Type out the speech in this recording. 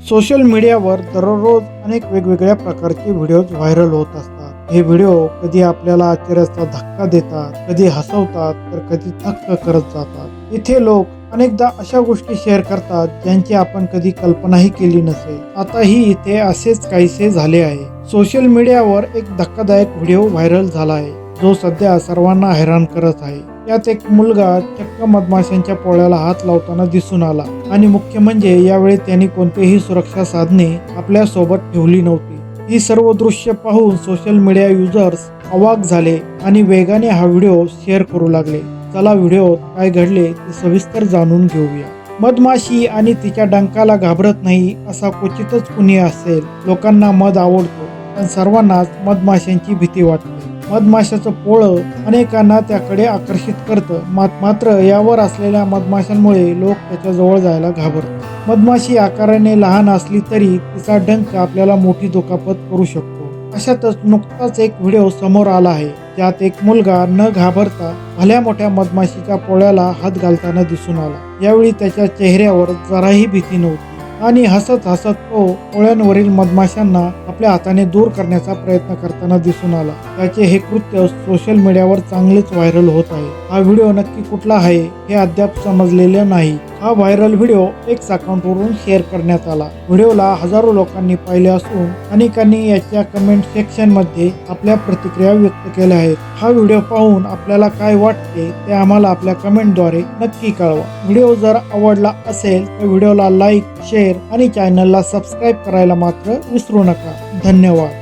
Social मीडियावर दररोज अनेक वेगवेगळ्या प्रकारचे व्हिडिओज व्हायरल होत असतात। हे व्हिडिओ कधी आपल्याला आश्चर्याचा धक्का देतात, कधी हसवतात, तर कधी थक्क करत जातात। इथे लोक अनेकदा अशा गोष्टी शेअर करतात ज्यांची आपण कधी कल्पनाही केली नसेल। आताही इथे असेच काहीसे झाले आहे। सोशल मीडियावर एक धक्कादायक व्हिडिओ व्हायरल झाला आहे, जो सध्या सर्वांना हैराण करत आहे। यात एक मुलगा चक्क मधमाशांच्या पोळ्याला हात लावताना दिसून आला आणि मुख्य म्हणजे यावेळी त्यांनी कोणतीही सुरक्षा साधने आपल्या सोबत ठेवली नव्हती। ही सर्व दृश्य पाहून सोशल मीडिया युजर्स अवाक झाले आणि वेगाने हा व्हिडिओ शेअर करू लागले। चला व्हिडिओत काय घडले ते सविस्तर जाणून घेऊया। मधमाशी आणि तिच्या डंकाला घाबरत नाही असा क्वचितच कुणी असेल। लोकांना मध आवडतो, पण सर्वांनाच मधमाशांची भीती वाटते। मधमाशाचं पोळं अनेकांना त्याकडे आकर्षित करतं, मात्र यावर असलेल्या मधमाशांमुळे लोक त्याच्या जवळ जायला घाबरतात। मधमाशी आकाराने लहान असली तरी तिचा डंक आपल्याला मोठी दुखापत करू शकतो। अशातच नुकताच एक व्हिडिओ समोर आला आहे, ज्यात एक मुलगा न घाबरता भल्या मोठ्या मधमाशीच्या पोळ्याला हात घालताना दिसून आला। यावेळी त्याच्या चेहऱ्यावर जराही भीती नव्हती आणि हसत हसत तो पोळ्यांवरील मधमाशांना आपल्या हाताने दूर करण्याचा प्रयत्न करताना दिसून आला। त्याचे हे कृत्य सोशल मीडियावर चांगलेच व्हायरल होत आहे। हा व्हिडिओ नक्की कुठला आहे हे अद्याप समजलेले नाही। हा व्हायरल व्हिडिओ एक्स अकाउंटवरून शेअर करण्यात आला। व्हिडिओला हजारो लोकांनी पाहिले असून अनेकांनी याच्या कमेंट सेक्शन मध्ये आपल्या प्रतिक्रिया व्यक्त केल्या आहेत। हा व्हिडिओ पाहून आपल्याला काय वाटते ते आम्हाला आपल्या कमेंटद्वारे नक्की कळवा। व्हिडिओ जर आवडला असेल तर व्हिडिओला लाईक, शेअर आणि चॅनलला सबस्क्राईब करायला मात्र विसरू नका। धन्यवाद।